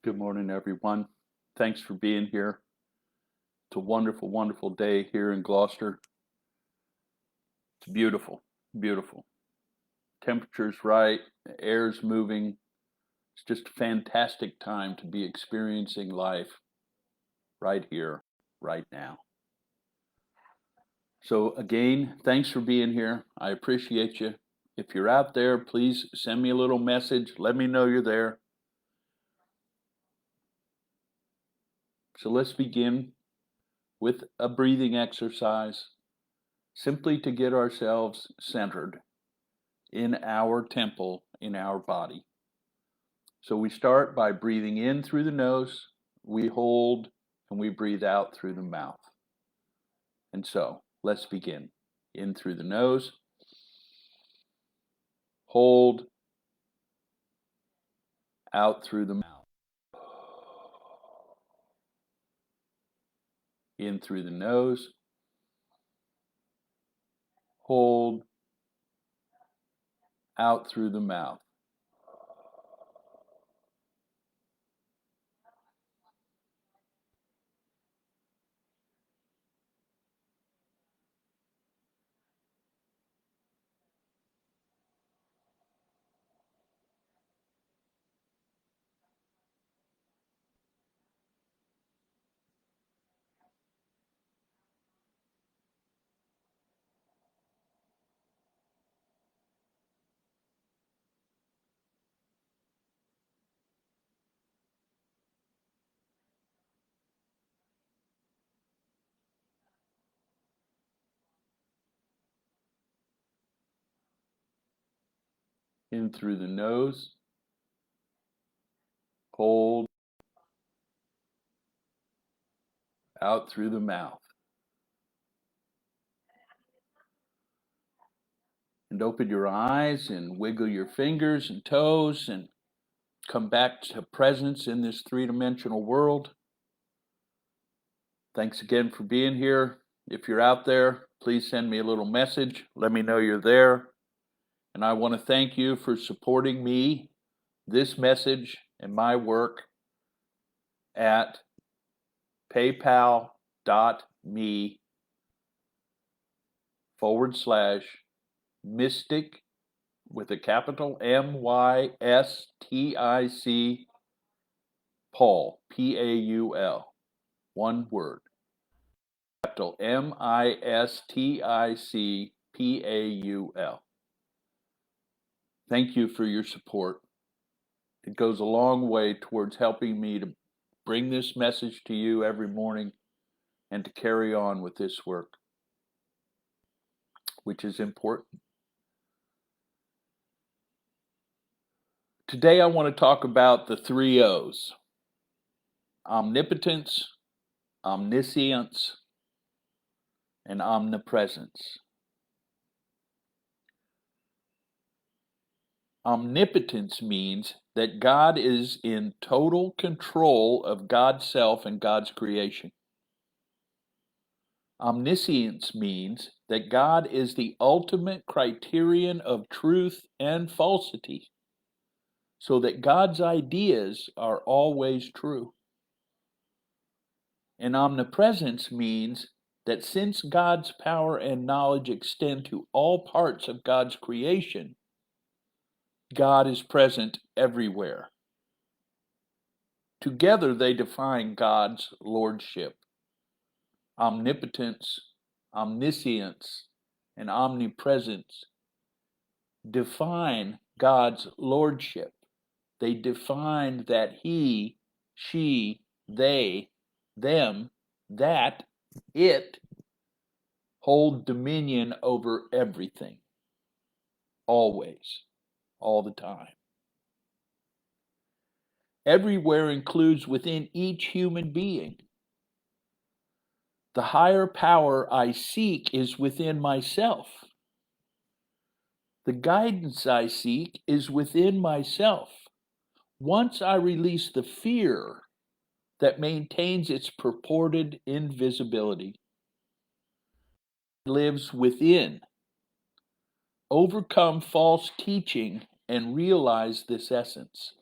Good morning, everyone. Thanks for being here. It's a wonderful, wonderful day here in Gloucester. It's beautiful, beautiful. Temperature's right, the air's moving. It's just a fantastic time to be experiencing life right here, right now. So, again, thanks for being here. I appreciate you. If you're out there, please send me a little message. Let me know you're there. So, let's begin with a breathing exercise, simply to get ourselves centered in our temple, in our body. So we start by breathing in through the nose, we hold, and we breathe out through the mouth. And so let's begin. In through the nose, hold, out through the mouth. In through the nose, hold, out through the mouth. In through the nose, hold, out through the mouth. And open your eyes and wiggle your fingers and toes and come back to presence in this three-dimensional world. Thanks again for being here. If you're out there, please send me a little message. Let me know you're there. And I want to thank you for supporting me, this message, and my work at paypal.me/mystic with a capital MYSTIC Paul, PAUL, one word. Capital MISTICPAUL. Thank you for your support. It goes a long way towards helping me to bring this message to you every morning and to carry on with this work, which is important. Today I want to talk about the three O's: omnipotence, omniscience, and omnipresence. Omnipotence means that God is in total control of God's self and God's creation. Omniscience means that God is the ultimate criterion of truth and falsity, so that God's ideas are always true. And omnipresence means that since God's power and knowledge extend to all parts of God's creation, God is present everywhere. Together they define God's lordship. Omnipotence, omniscience, and omnipresence define God's lordship. They define that he, she, they, them, that, it hold dominion over everything, always, all the time. Everywhere includes within each human being. The higher power I seek is within myself. The guidance I seek is within myself. Once I release the fear that maintains its purported invisibility, it lives within. Overcome false teaching and realize this essence.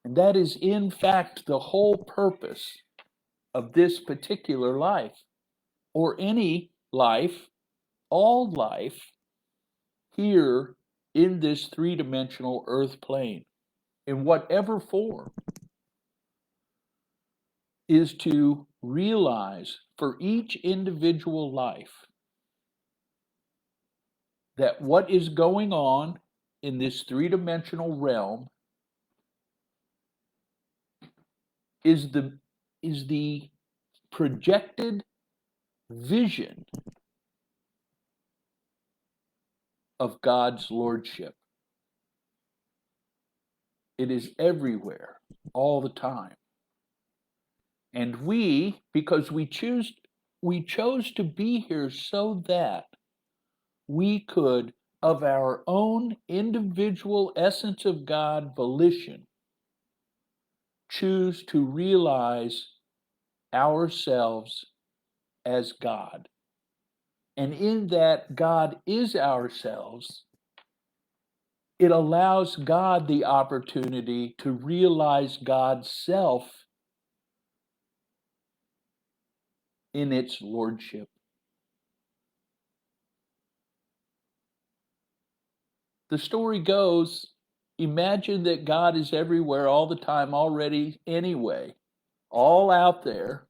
And that is, in fact, the whole purpose of this particular life, or any life, all life, here in this three-dimensional earth plane, in whatever form, is to realize for each individual life that what is going on in this three-dimensional realm is the projected vision of God's lordship. It is everywhere, all the time. And we, because we chose to be here so that we could, of our own individual essence of God volition, choose to realize ourselves as God. And in that God is ourselves, it allows God the opportunity to realize God's self in its lordship. The story goes, imagine that God is everywhere all the time already anyway, all out there,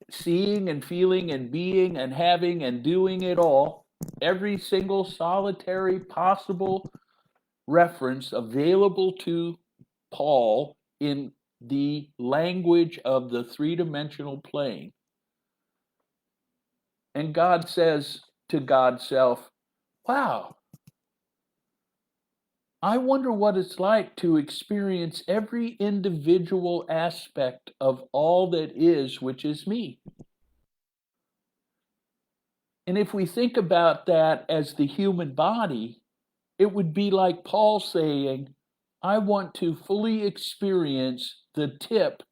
seeing and feeling and being and having and doing it all, every single solitary possible reference available to Paul in the language of the three-dimensional plane. And God says to God's self, wow, I wonder what it's like to experience every individual aspect of all that is, which is me. And if we think about that as the human body, it would be like Paul saying, I want to fully experience the tip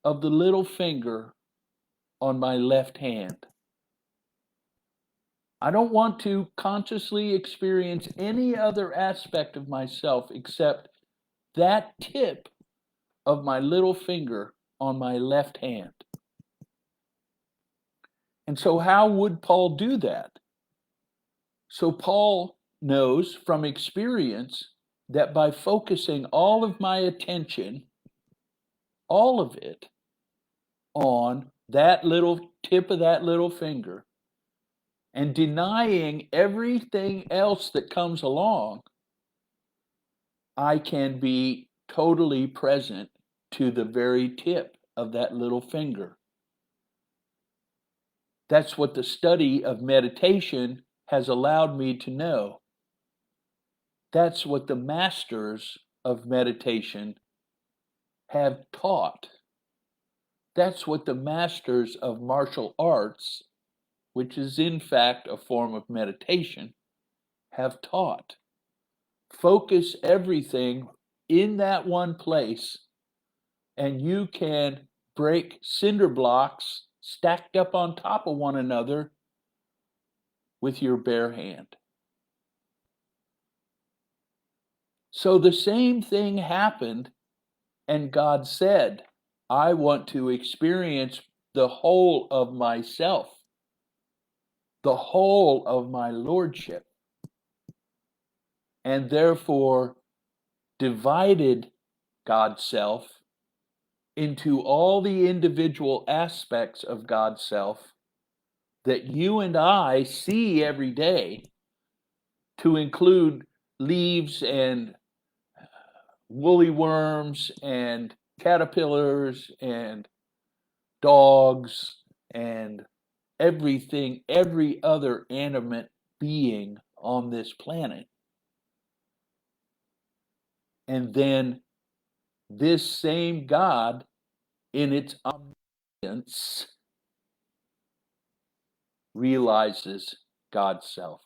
of the little finger on my left hand. I don't want to consciously experience any other aspect of myself except that tip of my little finger on my left hand. And so how would Paul do that? So Paul knows from experience that by focusing all of my attention, all of it, on that little tip of that little finger, and denying everything else that comes along, I can be totally present to the very tip of that little finger. That's what the study of meditation has allowed me to know. That's what the masters of meditation have taught. That's what the masters of martial arts, which is in fact a form of meditation, have taught. Focus everything in that one place, and you can break cinder blocks stacked up on top of one another with your bare hand. So the same thing happened, and God said, I want to experience the whole of myself, the whole of my lordship, and therefore divided God's self into all the individual aspects of God's self that you and I see every day, to include leaves and woolly worms and caterpillars and dogs and everything, every other animate being on this planet. And then this same God, in its omniscience, realizes God's self.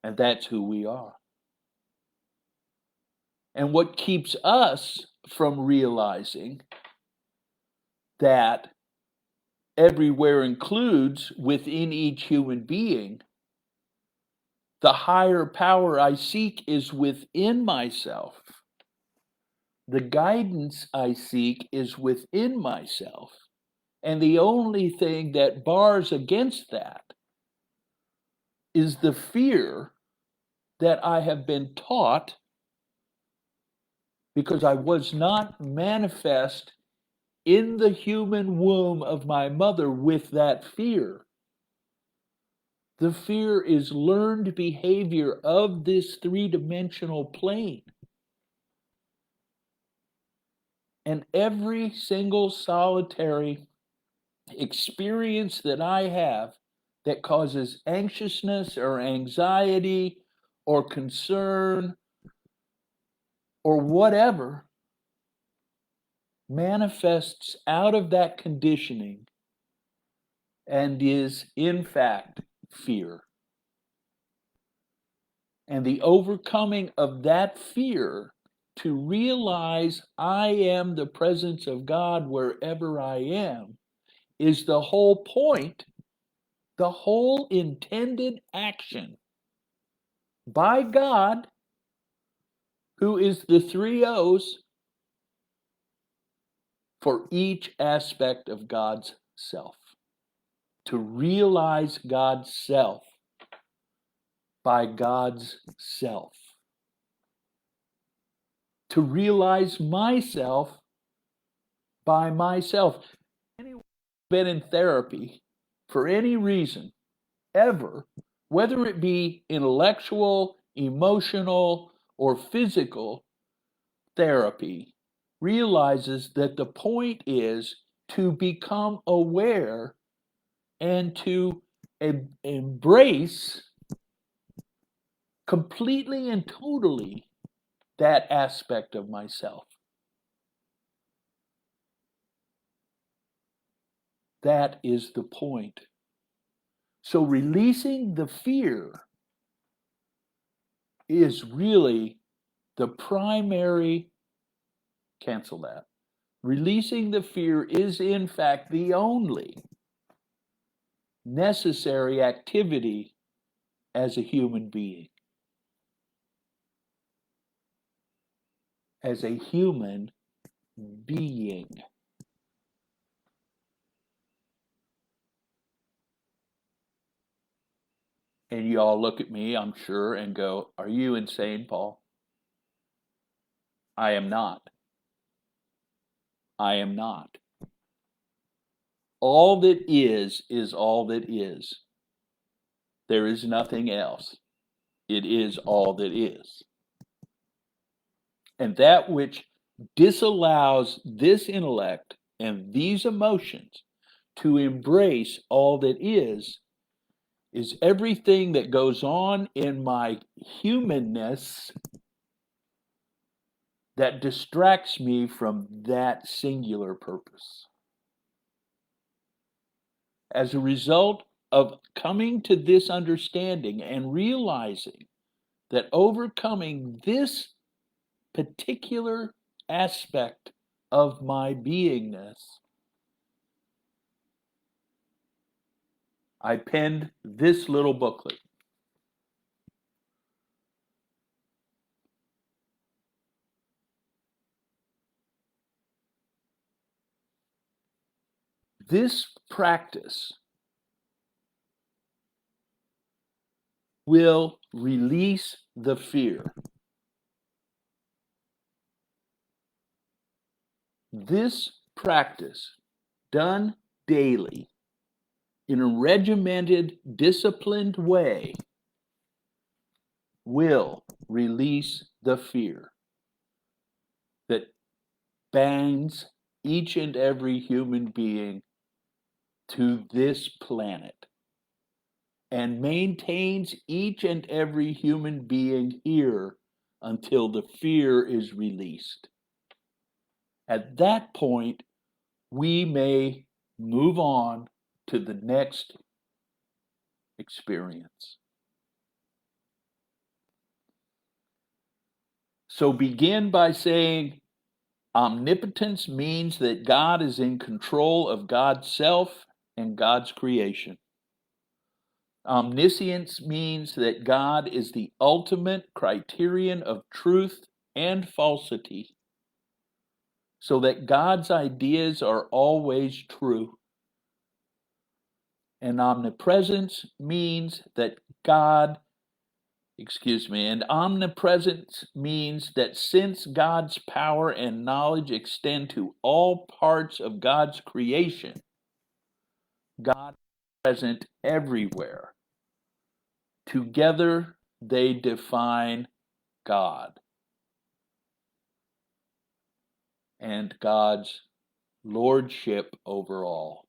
And that's who we are. And what keeps us from realizing that everywhere includes within each human being The higher power I seek is within myself. The guidance I seek is within myself. And the only thing that bars against that is the fear that I have been taught because I was not manifest in the human womb of my mother with that fear. The fear is learned behavior of this three-dimensional plane. And every single solitary experience that I have that causes anxiousness or anxiety or concern or whatever manifests out of that conditioning and is in fact fear. And the overcoming of that fear to realize I am the presence of God wherever I am is the whole point, the whole intended action by God, who is the three O's, for each aspect of God's self. To realize God's self by God's self. To realize myself by myself. Anyone who's been in therapy for any reason, ever, whether it be intellectual, emotional, or physical therapy, realizes that the point is to become aware and to embrace completely and totally that aspect of myself. That is the point. So releasing the fear is really the primary, cancel that. Releasing the fear is in fact the only necessary activity as a human being. As a human being. And you all look at me, I'm sure, and go, "Are you insane, Paul?" I am not. I am not. All that is all that is. There is nothing else. It is all that is. And that which disallows this intellect and these emotions to embrace all that is everything that goes on in my humanness that distracts me from that singular purpose. As a result of coming to this understanding and realizing that overcoming this particular aspect of my beingness, I penned this little booklet. This practice will release the fear. This practice, done daily, in a regimented, disciplined way, will release the fear that binds each and every human being to this planet and maintains each and every human being here until the fear is released. At that point, we may move on to the next experience. So begin by saying, omnipotence means that God is in control of God's self and God's creation. Omniscience means that God is the ultimate criterion of truth and falsity, so that God's ideas are always true. And omnipresence means that and omnipresence means that since God's power and knowledge extend to all parts of God's creation, God is present everywhere. Together, they define God and God's lordship over all.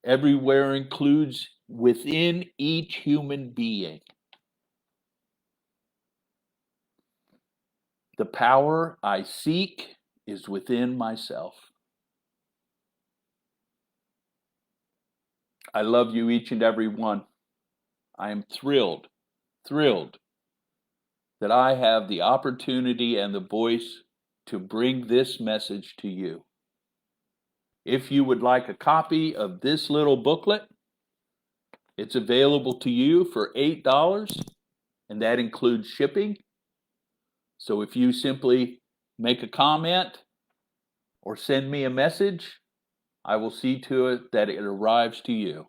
Everywhere includes within each human being. The power I seek is within myself. I love you, each and every one. I am thrilled that I have the opportunity and the voice to bring this message to you. If you would like a copy of this little booklet, it's available to you for $8, and that includes shipping. So if you simply make a comment or send me a message, I will see to it that it arrives to you.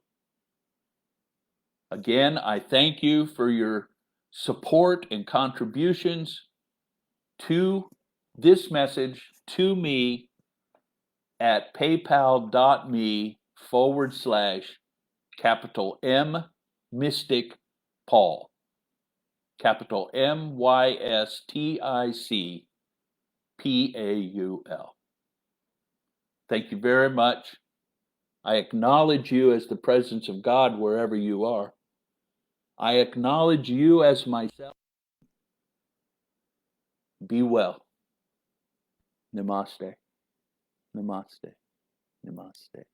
Again, I thank you for your support and contributions to this message to me at paypal.me/capital M Mystic Paul. Capital MYSTICPAUL. Thank you very much. I acknowledge you as the presence of God wherever you are. I acknowledge you as myself. Be well. Namaste. Namaste. Namaste.